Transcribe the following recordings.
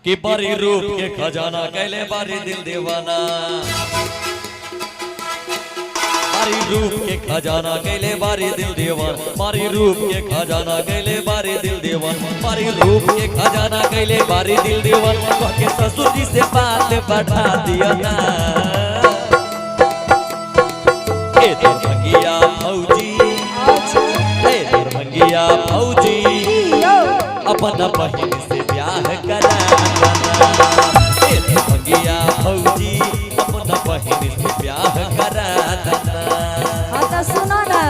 कि बारी रूप के खजाना कहले बारी दिल दीवाना, बारी रूप के खजाना कहले बारी दिल दीवान, बारी रूप के खजाना कहले बारी दिल दीवान, बारी रूप के खजाना कहले बारी दिल दीवान। के ससुर जी से बात बढ़ा दिया ना ए दरभंगिया फौजी, ए दरभंगिया फौजी अपन बहन से ब्याह करा ए दरभंगिया फौजी अपन बहन से ब्याह करा। हाँ तो सुनो ना,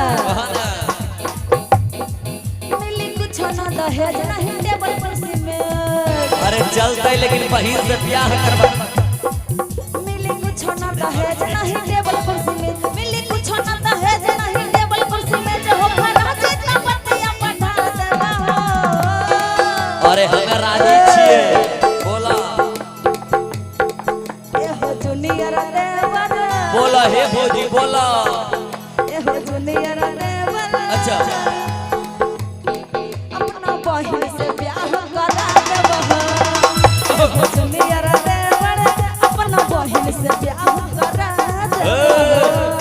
मिली कुछ ना दहेज नहीं टेबल कुर्सी में। अरे चलते लेकिन बहन से ब्याह करवा। मिली कुछ ना दहेज नहीं टेबल कुर्सी में, मिली कुछ ना दहेज नहीं टेबल कुर्सी में। जो हो फरा जितना पतिया पठा देवा हो। अरे हम राजी छिए, बोला ये हो जूनियर देवर, बोला हे भौजी बोला। ये हो जूनियर देवर, अच्छा अपना बहन से ब्याह करा देवा हो। जूनियर देवर अपना बहन से ब्याह करा देवा।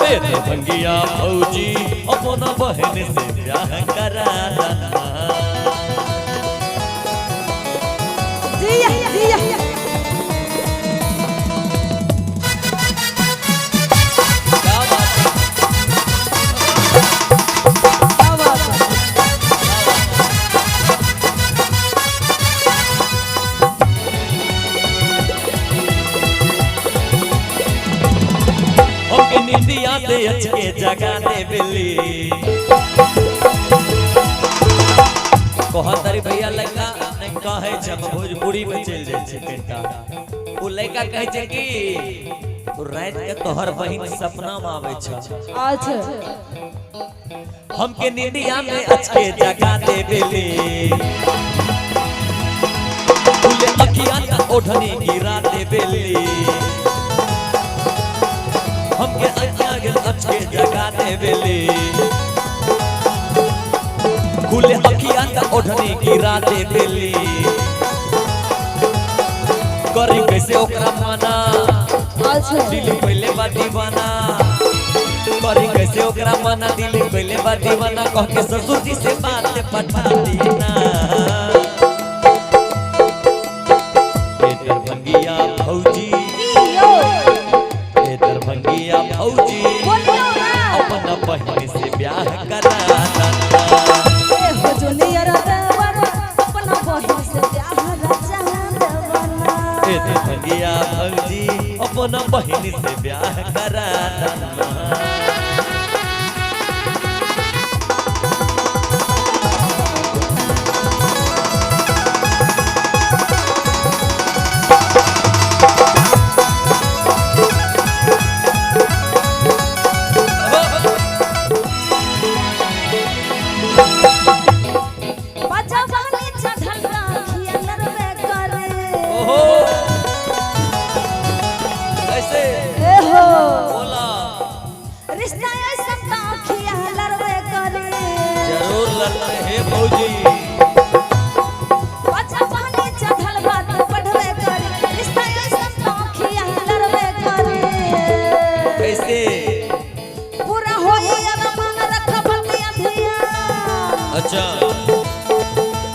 ए दरभंगिया फौजी अपन बहन से ब्याह करा। जिया जिया क्या बात है? क्या बात है? हमके नींदिया से अचके जगा दे बिल्ली। कहा तारी भैया लड़का ने कहे जब भोजपुरी में चल जाए छे बेटा, वो लड़का कहे छे कि तू रात के तोहर बहिन सपना में आवे छ। अच्छा हमके नींदिया में अचके जगा दे बिल्ली, फूले अखियां का ओढ़नी गिरा दे बिल्ली। हमके अखियां के अचके जगा दे बिल्ली, फूले अखियां का ओढ़नी गिरा दे बिल्ली। करी कैसे ओकरा माना, अच्छा दिल पहले बा दीवाना। करी कैसे ओकरा माना, दिल पहले बा दीवाना। कह के ससुर जी से बात पठा दीना ए दरभंगिया फौजी, ए दरभंगिया फौजी बोलियो ना। अपना बहन से ब्याह करा। ये हो जूनियर देवर अपना बहन से ब्याह रचा देवना। ए दरभंगिया फौजी अपना बहन से ब्याह करा। बजा बहनी चढ़ल राखिया नरवे करे। ओहो ऐसे ए हो बोला, रिश्ता ऐसा ताखिया लरवे करे। जरूर लड़ते हे फौजी। बजा बहनी चढ़ल बात पढ़वे करे। रिश्ता ऐसा ताखिया लरवे करे। कैसे पूरा होई अरमान रखब के अधिया। अच्छा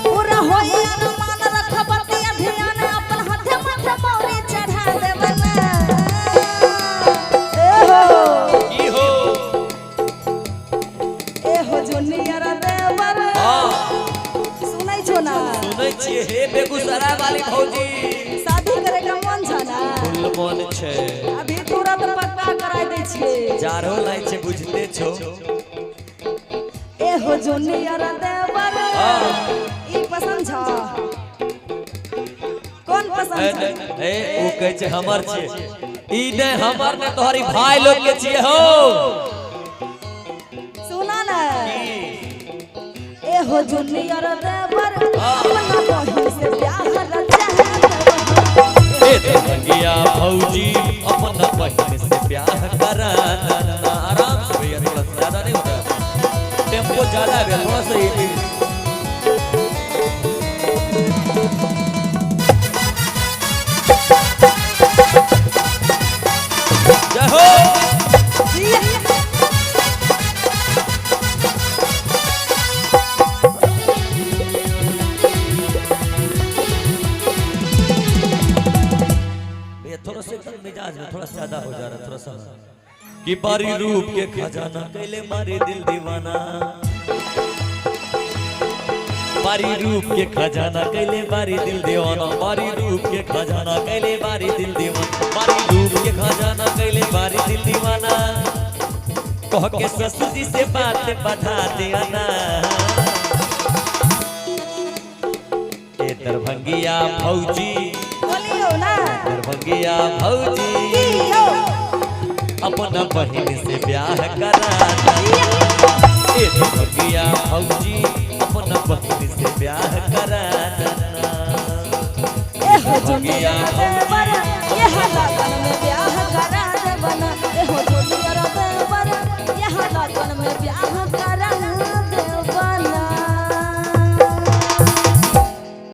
पूरा होई अरमान रखब के अधिया। अपन हाथे माथे मौरी चढ़ा देवना। ए हो की हो ए हो जूनियर देवर, हाँ सुनै छो ना। सुनै छियै हे बेगूसराय वाली फौजी। शादी करे का मन छ ना, फुल मन छै, अभी तुरंत पक्का कराय दै छियै। जारो लाइ छै बुझते छो। ए हो जूनियर देवर, हाँ ई पसंद छ? कौन पसंद ए छ? ए ओ कहै छै हमर छै, ई ने हमर ने तोहरी भाई लोग के छियै हो। सुना ना, ए हो जूनियर देवर अपना बहिन से ब्याह रचा देवर। ए दरभंगिया फौजी अपना बहन से ब्याह करा। आराम से भैया, थोड़ा ज्यादा नहीं होता, टेम्पो ज्यादा है थोड़ा सा। मिजाज में थोड़ा ज्यादा हो जा रहा है, थोड़ा सा कि बारी रूप के खजाना कैले मारे दिल दीवाना, बारी रूप के खजाना कैले बारी दिल दीवाना, बारी रूप के खजाना कैले बारी दिल दीवाना, बारी रूप के खजाना कैले बारी दिल दीवाना, कह के ससुर जी से बात बढ़ा देना। ए दरभंगिया भौजी, बोलियो ना दरभंगिया भौजी, कियो अपना बहन से ब्याह कराना। ए दरभंगिया भौजी, अपना बहन से ब्याह कराना। ए हो जुगिया देवर ये हला